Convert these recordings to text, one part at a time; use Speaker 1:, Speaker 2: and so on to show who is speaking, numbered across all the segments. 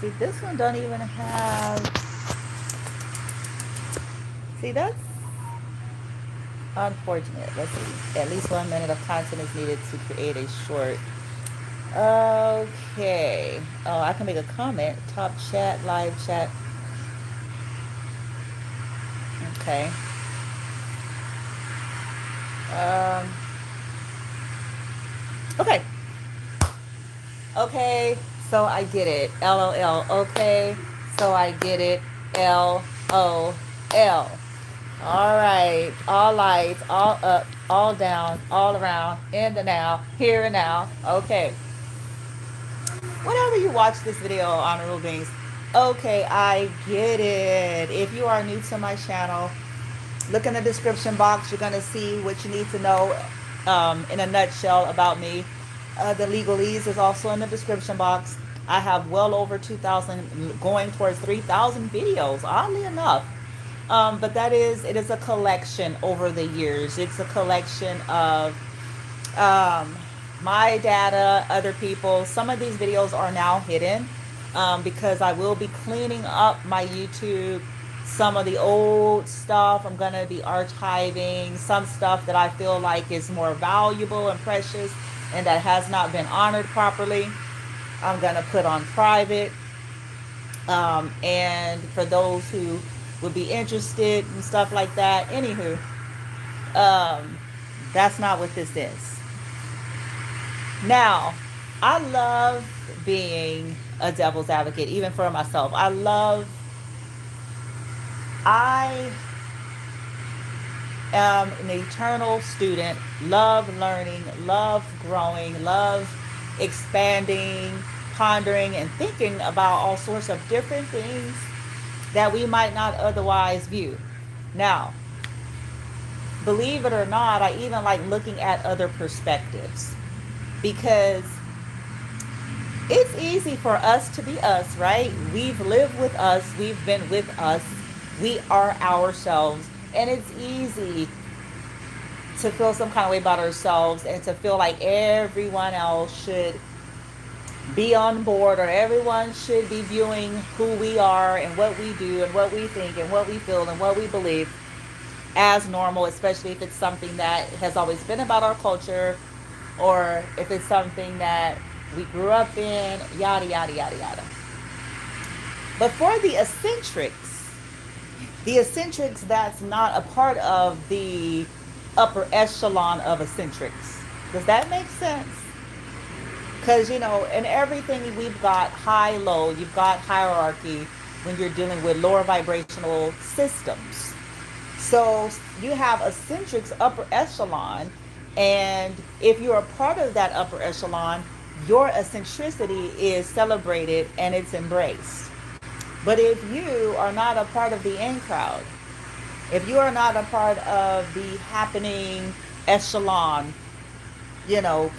Speaker 1: See, this one don't even have... See, that's unfortunate. Let's see. At least 1 minute of content is needed to create a short. Okay. Oh, I can make a comment. Top chat, live chat. Okay. Um, okay. Okay. So I get it. LOL. Okay. So I get it. LOL. All right. All lights, all up, all down, all around, in the now, here and now. Okay. Whenever you watch this video, honorable beings, okay, I get it. If you are new to my channel, look in the description box. You're going to see what you need to know in a nutshell about me. The legalese is also in the description box. I have well over 2,000, going towards 3,000 videos, oddly enough. But it is a collection over the years. It's a collection of my data, other people. Some of these videos are now hidden because I will be cleaning up my YouTube. Some of the old stuff I'm going to be archiving. Some stuff that I feel like is more valuable and precious and that has not been honored properly, I'm going to put on private. And for those who would be interested and stuff like that, anywho, that's not what this is. Now, I love being a devil's advocate, even for myself. I am an eternal student, love learning, love growing, love expanding, pondering, and thinking about all sorts of different things that we might not otherwise view. Now, believe it or not, I even like looking at other perspectives, because it's easy for us to be us, right? We've lived with us, we've been with us, we are ourselves, and it's easy to feel some kind of way about ourselves and to feel like everyone else should be on board, or everyone should be viewing who we are and what we do and what we think and what we feel and what we believe as normal, especially if it's something that has always been about our culture, or if it's something that we grew up in, yada, yada, yada, yada. But for the eccentrics that's not a part of the upper echelon of eccentrics. Does that make sense? Because, in everything we've got high, low, you've got hierarchy when you're dealing with lower vibrational systems. So you have eccentrics, upper echelon, and if you're a part of that upper echelon, your eccentricity is celebrated and it's embraced. But if you are not a part of the in crowd, if you are not a part of the happening echelon,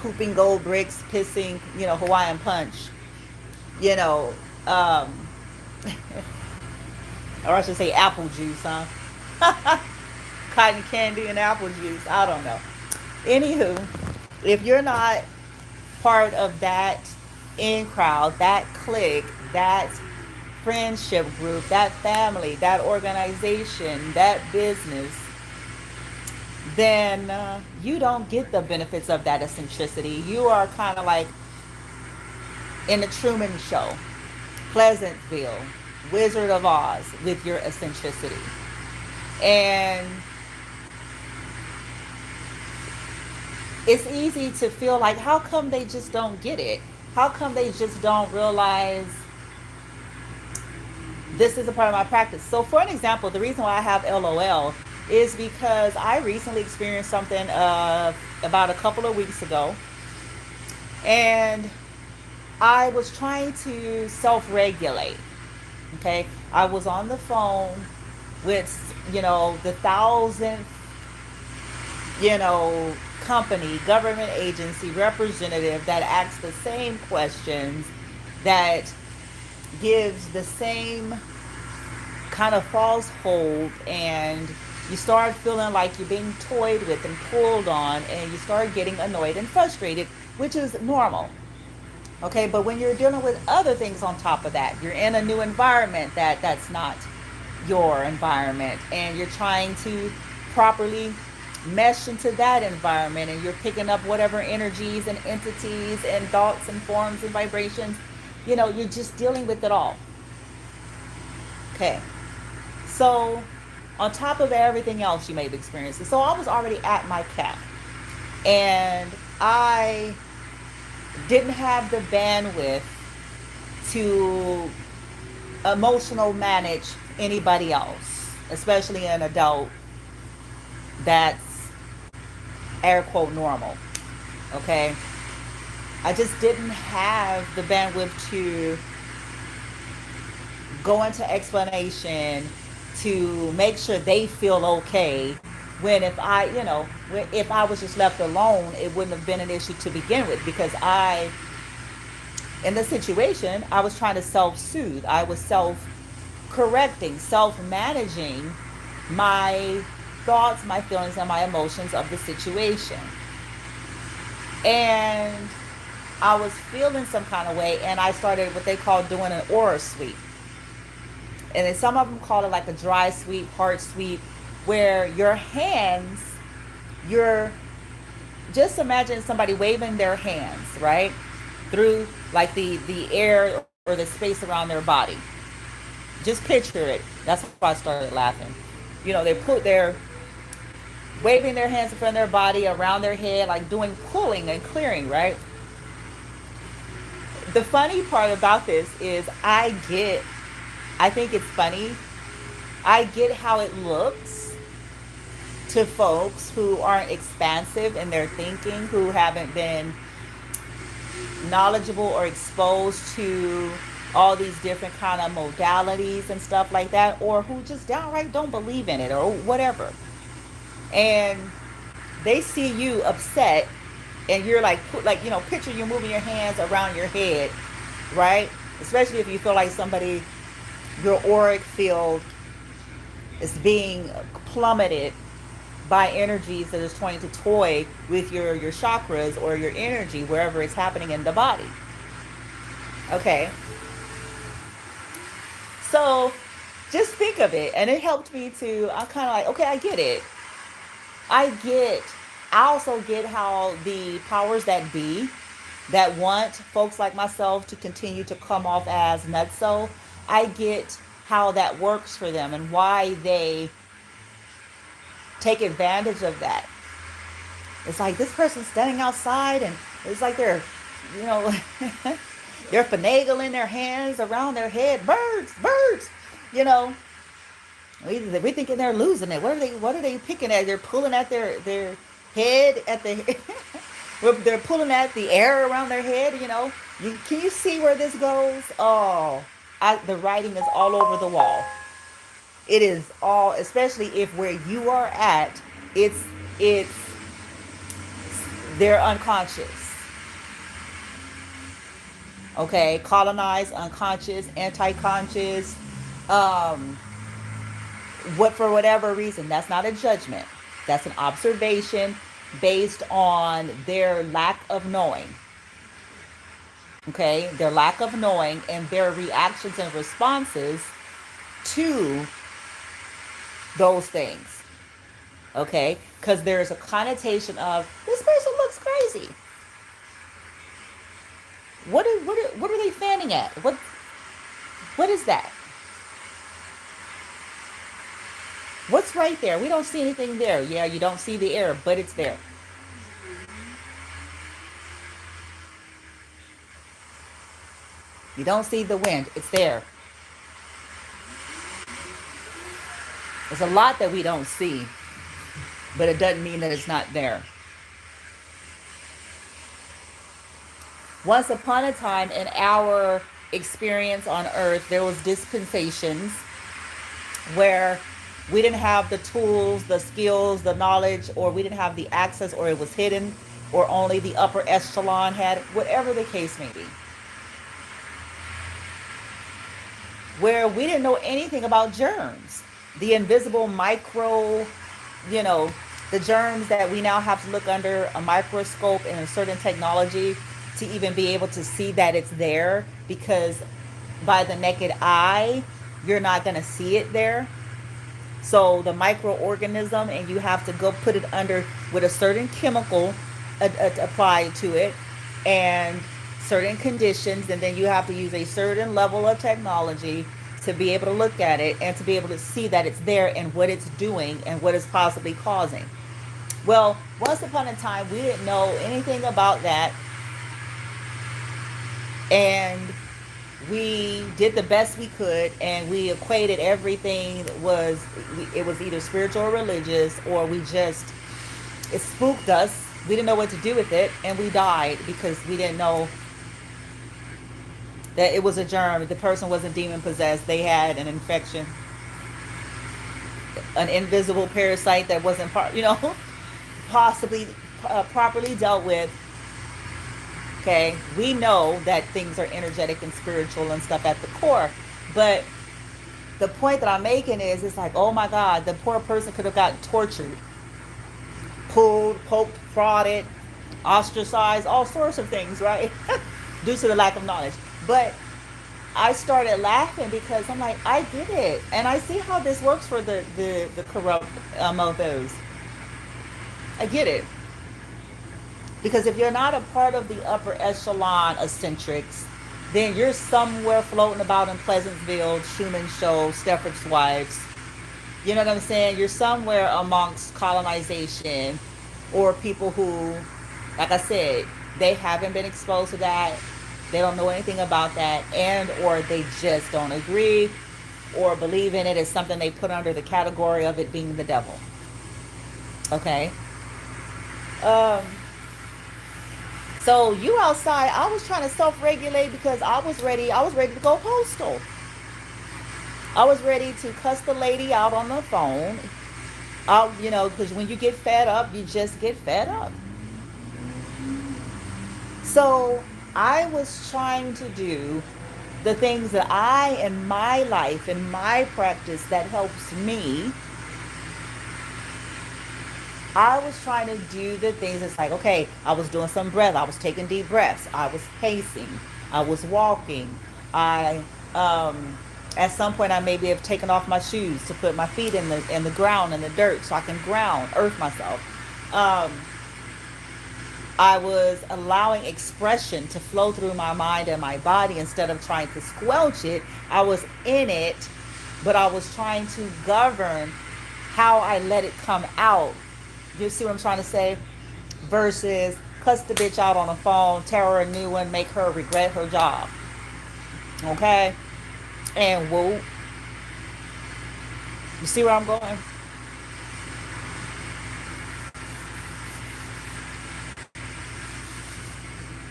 Speaker 1: pooping gold bricks, pissing, Hawaiian punch, or I should say apple juice, huh? Cotton candy and apple juice. I don't know. Anywho, if you're not part of that in crowd, that clique, that friendship group, that family, that organization, that business, then you don't get the benefits of that eccentricity. You are kind of like in the Truman Show, Pleasantville, Wizard of Oz with your eccentricity. And it's easy to feel like, how come they just don't get it? How come they just don't realize this is a part of my practice? So for an example, the reason why I have LOL is because I recently experienced something about a couple of weeks ago, and I was trying to self-regulate. Okay, I was on the phone with the 1,000th company, government agency representative that asks the same questions, that gives the same kind of false hold, and you start feeling like you're being toyed with and pulled on, and you start getting annoyed and frustrated, which is normal. Okay, but when you're dealing with other things on top of that, you're in a new environment that's not your environment, and you're trying to properly mesh into that environment, and you're picking up whatever energies and entities and thoughts and forms and vibrations. You're just dealing with it all. Okay. So, on top of everything else you may have experienced, so I was already at my cap, and I didn't have the bandwidth to emotional manage anybody else, especially an adult that's air quote normal. Okay. I just didn't have the bandwidth to go into explanation to make sure they feel okay, when if I was just left alone, it wouldn't have been an issue to begin with, because in the situation, I was trying to self-soothe. I was self-correcting, self-managing my thoughts, my feelings, and my emotions of the situation. And I was feeling some kind of way, and I started what they call doing an aura sweep. And then some of them call it like a dry sweep, heart sweep, where your hands, you're just imagine somebody waving their hands, right? Through like the air or the space around their body. Just picture it. That's why I started laughing. They're waving their hands in front of their body, around their head, like doing pulling and clearing, right? The funny part about this is I think it's funny. I get how it looks to folks who aren't expansive in their thinking, who haven't been knowledgeable or exposed to all these different kind of modalities and stuff like that, or who just downright don't believe in it or whatever. And they see you upset, and you're like picture you moving your hands around your head, right? Especially if you feel like your auric field is being plummeted by energies that is trying to toy with your chakras or your energy wherever it's happening in the body. Okay. So just think of it. And it helped me I'm kind of like, okay, I get it. I also get how the powers that be that want folks like myself to continue to come off as nutso, I get how that works for them and why they take advantage of that. It's like this person's standing outside, and it's like you know, they're finagling their hands around their head. Birds, birds, you know. We thinking they're losing it. What are they picking at? They're pulling at their head at the. They're pulling at the air around their head. Can you see where this goes? Oh, the writing is all over the wall. It is all, especially if where you are at, it's they're unconscious. Okay, colonized, unconscious, anti-conscious. For whatever reason, that's not a judgment. That's an observation based on their lack of knowing. Okay, their lack of knowing and their reactions and responses to those things. Okay, because there's a connotation of this person looks crazy. What are they fanning at? What is that? What's right there? We don't see anything there. Yeah, you don't see the air, but it's there. You don't see the wind. It's there. There's a lot that we don't see, but it doesn't mean that it's not there. Once upon a time in our experience on earth, there was dispensations where we didn't have the tools, the skills, the knowledge, or we didn't have the access, or it was hidden, or only the upper echelon had, whatever the case may be. Where we didn't know anything about germs, the invisible micro, the germs that we now have to look under a microscope and a certain technology to even be able to see that it's there, because by the naked eye, you're not going to see it there. So the microorganism, and you have to go put it under with a certain chemical applied to it and certain conditions, and then you have to use a certain level of technology to be able to look at it and to be able to see that it's there and what it's doing and what it's possibly causing. Well, once upon a time, we didn't know anything about that, and we did the best we could, and we equated everything was, it was either spiritual or religious, or we just, it spooked us. We didn't know what to do with it, and we died because we didn't know that it was a germ. The person wasn't demon possessed. They had an infection, an invisible parasite that wasn't possibly properly dealt with. Okay, we know that things are energetic and spiritual and stuff at the core, but the point that I'm making is, it's like, oh my God, the poor person could have gotten tortured, pulled, poked, prodded, ostracized, all sorts of things, right? Due to the lack of knowledge. But I started laughing because I'm like, I get it, and I see how this works for the corrupt mofos. I get it. Because if you're not a part of the upper echelon eccentrics, then you're somewhere floating about in Pleasantville, Truman Show, Stepford's Wives. You know what I'm saying? You're somewhere amongst colonization, or people who, like I said, they haven't been exposed to that. They don't know anything about that, and or they just don't agree or believe in it as something they put under the category of it being the devil. Okay? So you outside, I was trying to self-regulate because I was ready to go postal. I was ready to cuss the lady out on the phone. Because when you get fed up, you just get fed up. So I was trying to do the things that in my life, in my practice, that helps me. I was trying to do the things that's like, okay, I was doing some breath. I was taking deep breaths. I was pacing. I was walking. At some point, I maybe have taken off my shoes to put my feet in the ground, in the dirt, so I can earth myself. I was allowing expression to flow through my mind and my body instead of trying to squelch it. I was in it, but I was trying to govern how I let it come out. You see what I'm trying to say? Versus cuss the bitch out on the phone, tell her a new one, make her regret her job. Okay? And whoop. You see where I'm going?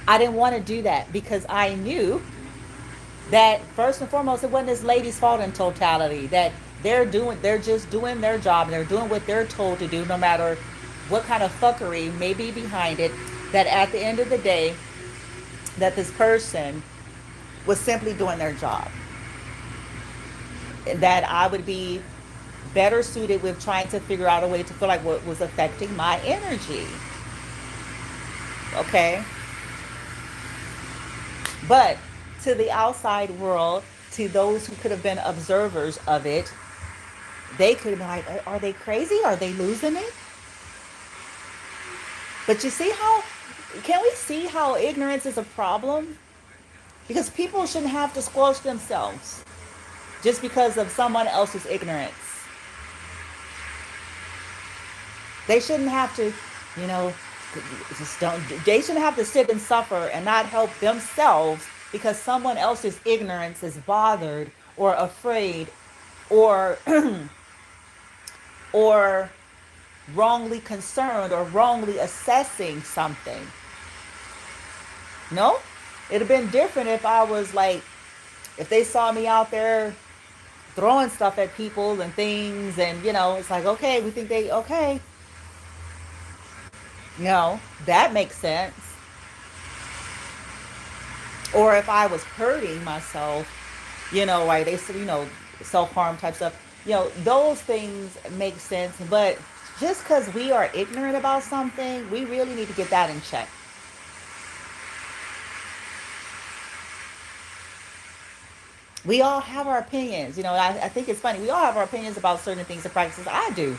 Speaker 1: I didn't want to do that because I knew that first and foremost, it wasn't this lady's fault in totality. That they're just doing their job, and they're doing what they're told to do, no matter what kind of fuckery may be behind it. That at the end of the day, that this person was simply doing their job. That I would be better suited with trying to figure out a way to feel like what was affecting my energy. Okay? But to the outside world, to those who could have been observers of it, they could have been like, are they crazy? Are they losing it? But can we see how ignorance is a problem? Because people shouldn't have to squelch themselves just because of someone else's ignorance. They shouldn't have to, they shouldn't have to sit and suffer and not help themselves because someone else's ignorance is bothered or afraid or or wrongly concerned or wrongly assessing something. No? It'd have been different if I was like, if they saw me out there throwing stuff at people and things, and it's like, okay, we think okay. That makes sense. Or if I was hurting myself, like they said, self-harm type stuff, those things make sense. But just because we are ignorant about something, we really need to get that in check. We all have our opinions. I think it's funny. We all have our opinions about certain things and practices. I do.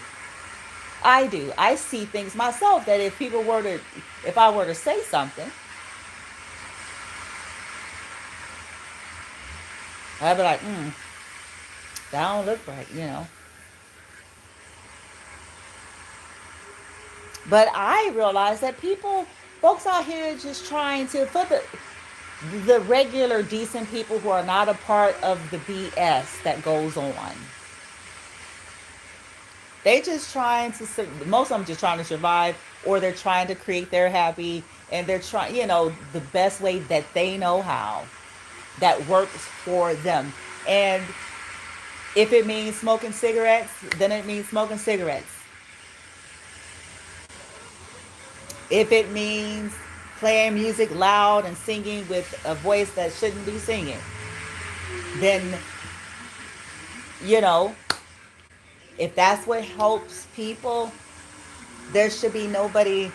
Speaker 1: I do. I see things myself that if I were to say something, I'd be like, that don't look right. But I realize that folks out here just trying to, for the regular decent people who are not a part of the BS that goes on, they just trying to, most of them just trying to survive, or they're trying to create their happy, and they're trying, the best way that they know how, that works for them. And if it means smoking cigarettes, then it means smoking cigarettes. If it means playing music loud and singing with a voice that shouldn't be singing, then, you know, if that's what helps people, there should be nobody.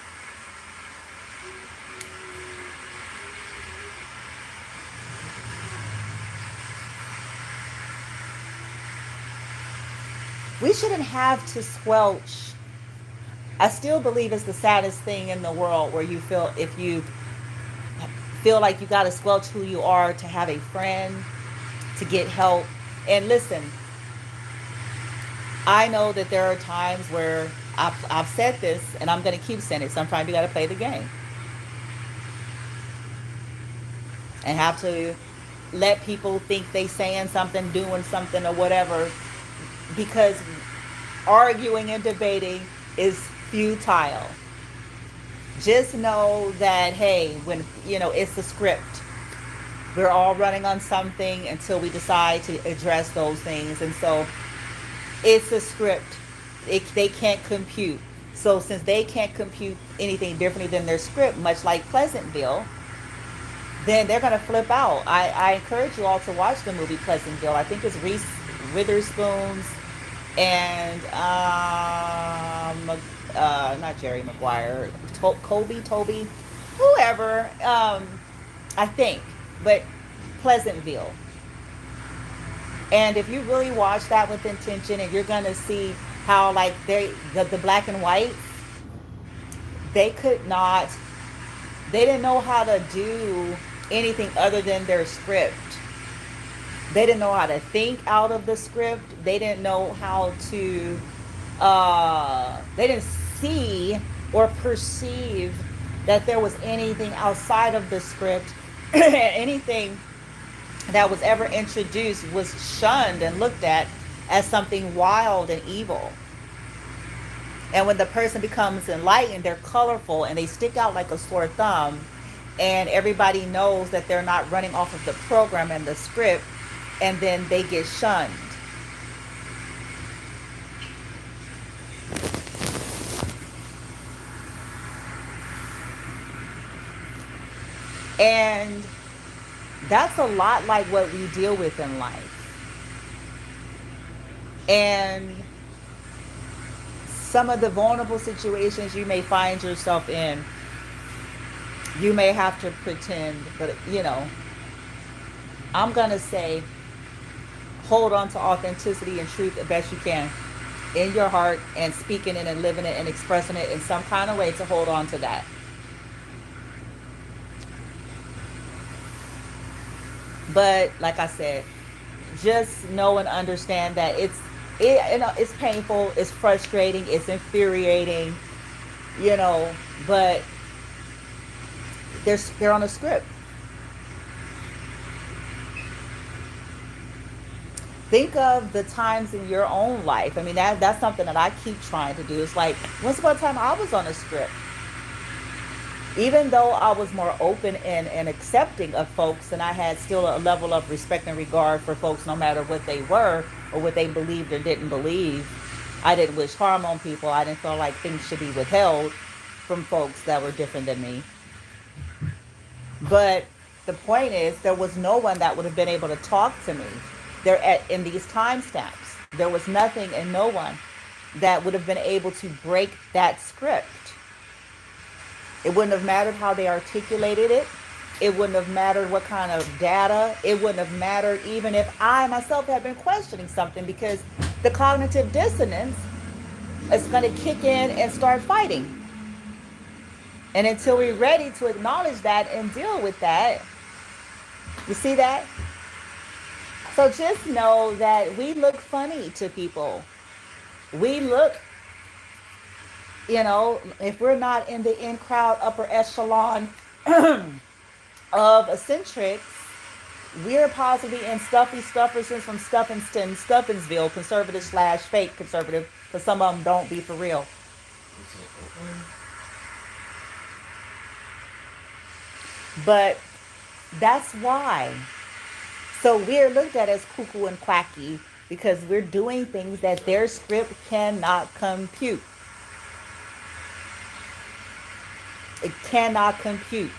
Speaker 1: We shouldn't have to squelch. I still believe it's the saddest thing in the world where if you feel like you got to squelch who you are to have a friend, to get help. And listen, I know that there are times where I've said this, and I'm going to keep saying it. Sometimes you got to play the game and have to let people think they saying something, doing something, or whatever, because arguing and debating is futile. Just know that, hey, when it's a script. We're all running on something until we decide to address those things. And so it's a script. They can't compute. So since they can't compute anything differently than their script, much like Pleasantville, then they're going to flip out. I encourage you all to watch the movie Pleasantville. I think it's Reese Witherspoon's and not Jerry Maguire, Toby, whoever, I think, but Pleasantville. And if you really watch that with intention, and you're gonna see how, like, the black and white, they didn't know how to do anything other than their script. They didn't know how to think out of the script. They didn't know how to, they didn't see or perceive that there was anything outside of the script. Anything that was ever introduced was shunned and looked at as something wild and evil. And when the person becomes enlightened, they're colorful and they stick out like a sore thumb. And everybody knows that they're not running off of the program and the script. And then they get shunned. And that's a lot like what we deal with in life. And some of the vulnerable situations you may find yourself in, you may have to pretend, but I'm going to say, hold on to authenticity and truth the best you can in your heart, and speaking it and living it and expressing it in some kind of way to hold on to that. But like I said, just know and understand that it's painful, it's frustrating, it's infuriating, but they're on a script. Think of the times in your own life. I mean, that's something that I keep trying to do. It's like, once upon a time I was on a script. Even though I was more open and accepting of folks, and I had still a level of respect and regard for folks no matter what they were or what they believed or didn't believe. I didn't wish harm on people. I didn't feel like things should be withheld from folks that were different than me. But the point is, there was no one that would have been able to talk to me in these timestamps. There was nothing and no one that would have been able to break that script. It wouldn't have mattered how they articulated it. It wouldn't have mattered what kind of data. It wouldn't have mattered even if I myself had been questioning something, because the cognitive dissonance is going to kick in and start fighting. And until we're ready to acknowledge that and deal with that, you see that? So just know that we look funny to people. We look, if we're not in the in crowd upper echelon of eccentrics, we're possibly in stuffy stuffersons from Stuffinston, Stuffinsville, conservative / fake conservative, because some of them don't be for real. But that's why. So we're looked at as cuckoo and quacky because we're doing things that their script cannot compute. It cannot compute.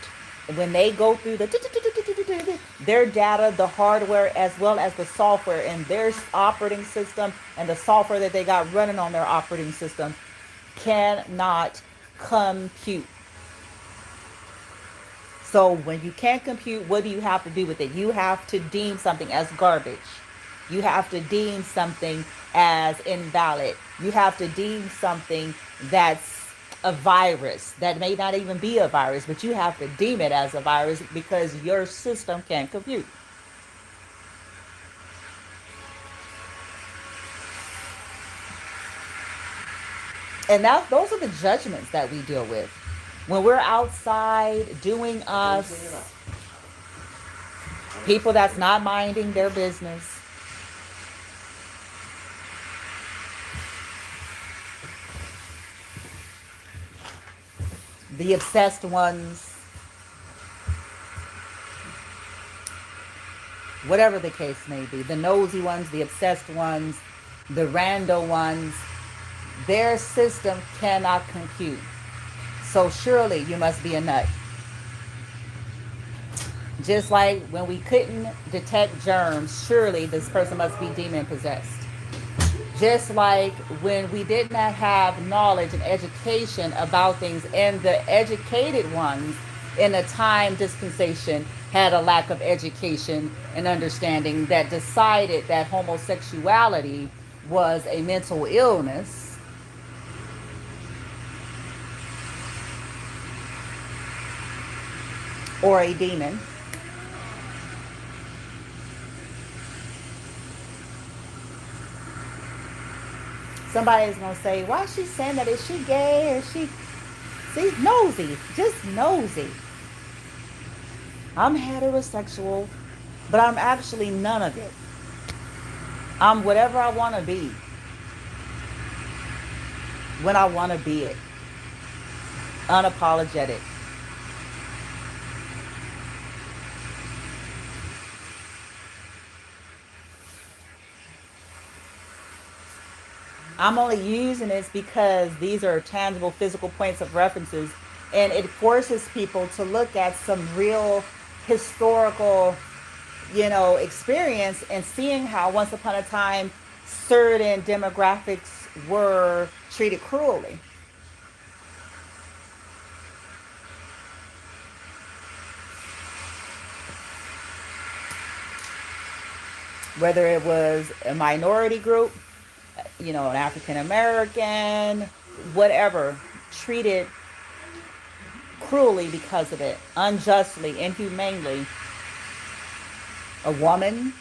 Speaker 1: When they go through their data, the hardware as well as the software and their operating system and the software that they got running on their operating system cannot compute. So when you can't compute, what do you have to do with it? You have to deem something as garbage. You have to deem something as invalid. You have to deem something that's a virus that may not even be a virus, but you have to deem it as a virus because your system can't compute. And those are the judgments that we deal with. When we're outside doing us, people that's not minding their business, the obsessed ones, whatever the case may be, the nosy ones, the obsessed ones, the rando ones, their system cannot compute. So surely you must be a nut. Just like when we couldn't detect germs, surely this person must be demon possessed. Just like when we did not have knowledge and education about things, and the educated ones in a time dispensation had a lack of education and understanding that decided that homosexuality was a mental illness, or a demon. Somebody's going to say, why is she saying that? Is she gay? Is she... See, nosy. Just nosy. I'm heterosexual, but I'm actually none of it. I'm whatever I want to be when I want to be it. Unapologetic. I'm only using this because these are tangible physical points of references, and it forces people to look at some real historical, experience, and seeing how once upon a time certain demographics were treated cruelly. Whether it was a minority group, an African American, whatever, treated cruelly because of it, unjustly, inhumanely. A woman,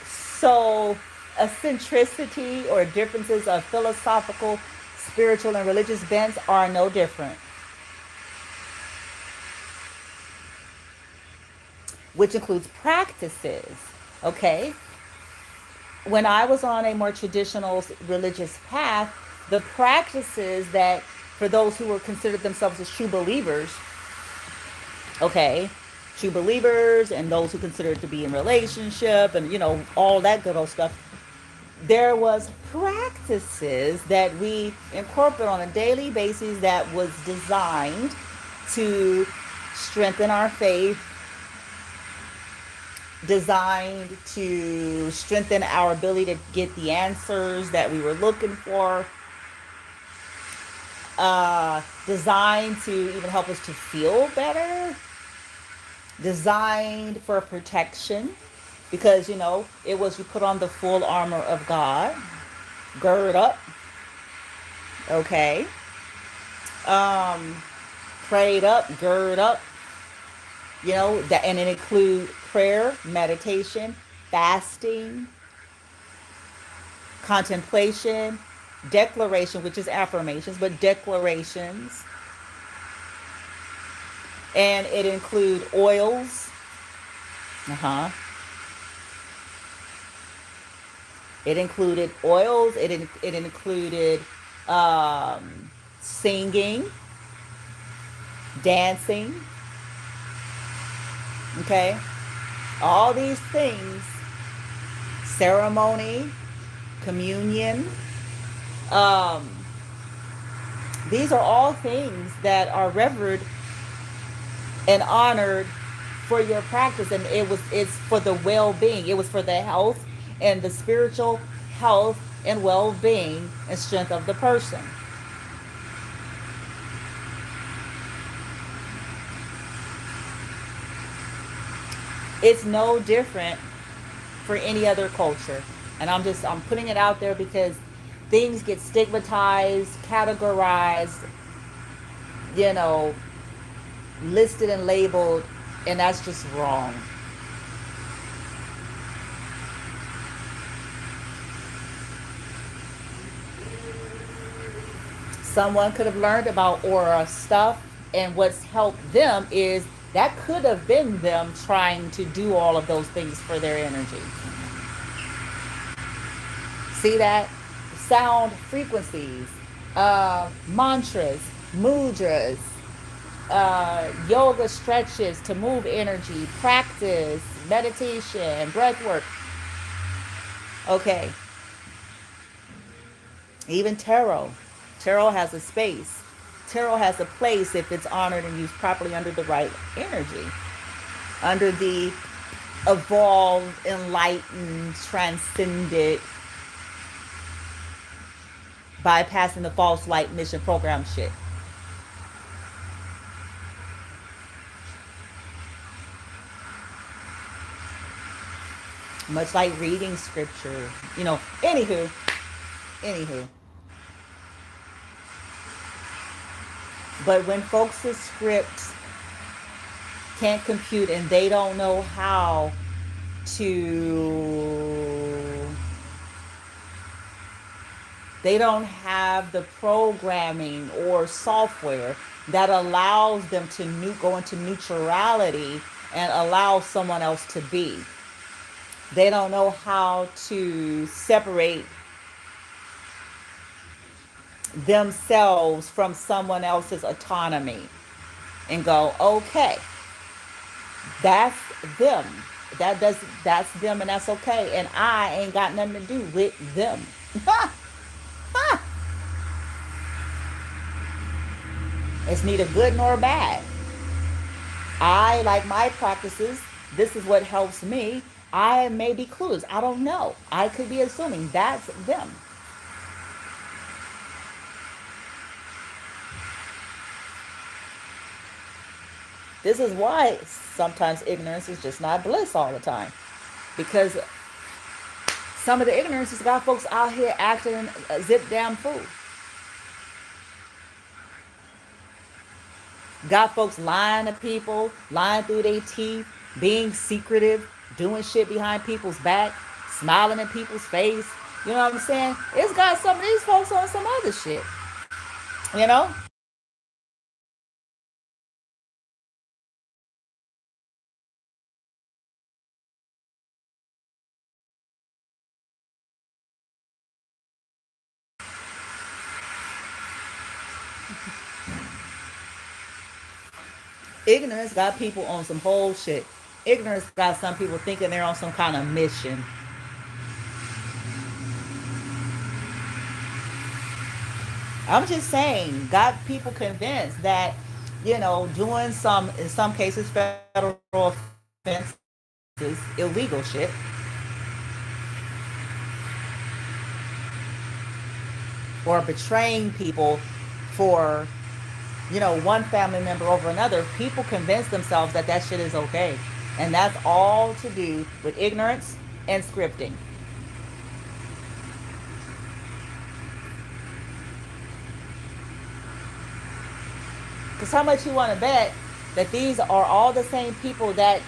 Speaker 1: so eccentricity or differences of philosophical, spiritual, and religious bents are no different. Which includes practices, okay? When I was on a more traditional religious path, the practices that, for those who were considered themselves as true believers, okay, true believers and those who considered to be in relationship and, all that good old stuff, there was practices that we incorporate on a daily basis that was designed to strengthen our faith, designed to strengthen our ability to get the answers that we were looking for, designed to even help us to feel better, designed for protection, because it was you put on the full armor of God, gird up, okay, um, prayed up, gird up, that, and it include prayer, meditation, fasting, contemplation, declaration, which is affirmations, but declarations, and it include oils. Uh-huh. It included oils. It included singing, dancing. Okay, all these things, ceremony, communion. Um, these are all things that are revered and honored for your practice, and it's for the well-being. It was for the health and the spiritual health and well-being and strength of the person. It's no different for any other culture, and I'm putting it out there because things get stigmatized, categorized, you know listed and labeled, and that's just wrong. Someone could have learned about aura stuff, and what's helped them is that could have been them trying to do all of those things for their energy. See that? Sound frequencies, mantras, mudras, yoga stretches to move energy, practice, meditation, breath work. Okay, even tarot. Tarot has a space. Tarot has a place if it's honored and used properly under the right energy, under the evolved, enlightened, transcended, bypassing the false light mission program shit. Much like reading scripture, anywho. But when folks' scripts can't compute and they don't know how to, they don't have the programming or software that allows them to go into neutrality and allow someone else to be. They don't know how to separate themselves from someone else's autonomy and go, okay, that's them. That's them, and that's okay. And I ain't got nothing to do with them. It's neither good nor bad. I like my practices. This is what helps me. I may be clueless. I don't know. I could be assuming that's them. This is why sometimes ignorance is just not bliss all the time. Because some of the ignorance has got folks out here acting a zip damn fool. Got folks lying to people, lying through their teeth, being secretive, doing shit behind people's back, smiling in people's face. You know what I'm saying? It's got some of these folks on some other shit. You know? Ignorance got people on some whole shit. Ignorance got some people thinking they're on some kind of mission. I'm just saying, got people convinced that, doing in some cases, federal offenses, illegal shit, or betraying people for, one family member over another. People convince themselves that that shit is okay. And that's all to do with ignorance and scripting. Because how much you want to bet that these are all the same people that,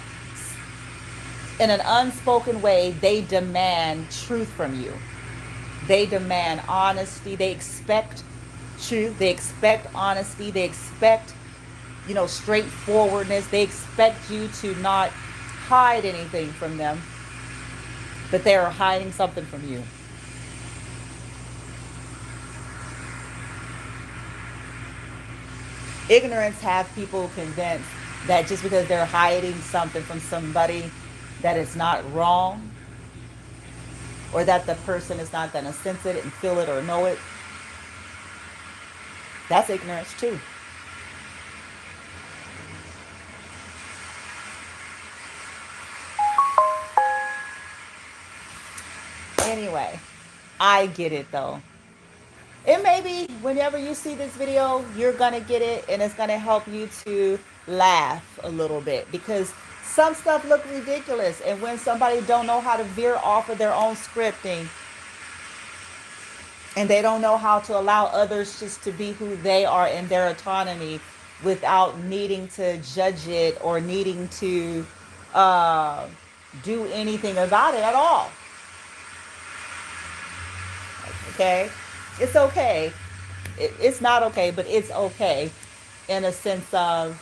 Speaker 1: in an unspoken way, they demand truth from you. They demand honesty. They expect truth. They expect honesty. They expect, straightforwardness. They expect you to not hide anything from them, but they are hiding something from you. Ignorance have people convinced that just because they're hiding something from somebody, that it's not wrong, or that the person is not going to sense it and feel it or know it. That's ignorance too. Anyway, I get it though. It may be whenever you see this video, you're going to get it, and it's going to help you to laugh a little bit, because some stuff look ridiculous. And when somebody don't know how to veer off of their own scripting, and they don't know how to allow others just to be who they are in their autonomy without needing to judge it or needing to do anything about it at all. Okay? It's okay. It's not okay, but it's okay in a sense of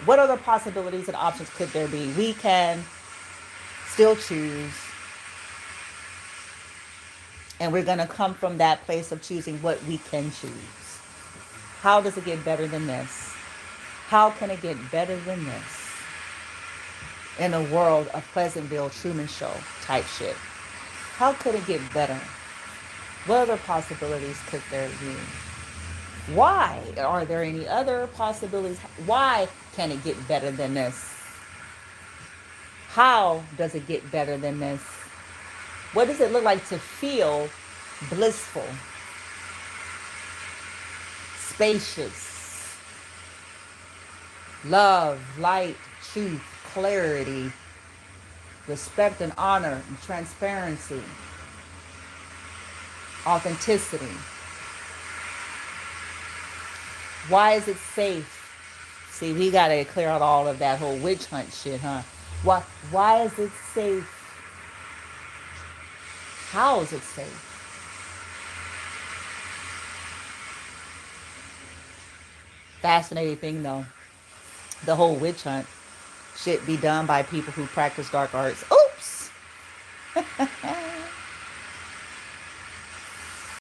Speaker 1: what other possibilities and options could there be? We can still choose. And we're going to come from that place of choosing what we can choose. How does it get better than this? How can it get better than this? In a world of Pleasantville Truman Show type shit. How could it get better? What other possibilities could there be? Why are there any other possibilities? Why can it get better than this? How does it get better than this? What does it look like to feel blissful, spacious, love, light, truth, clarity, respect and honor, and transparency, authenticity? Why is it safe? See, we got to clear out all of that whole witch hunt shit, huh? Why is it safe? How is it safe? Fascinating thing though. The whole witch hunt should be done by people who practice dark arts. Oops!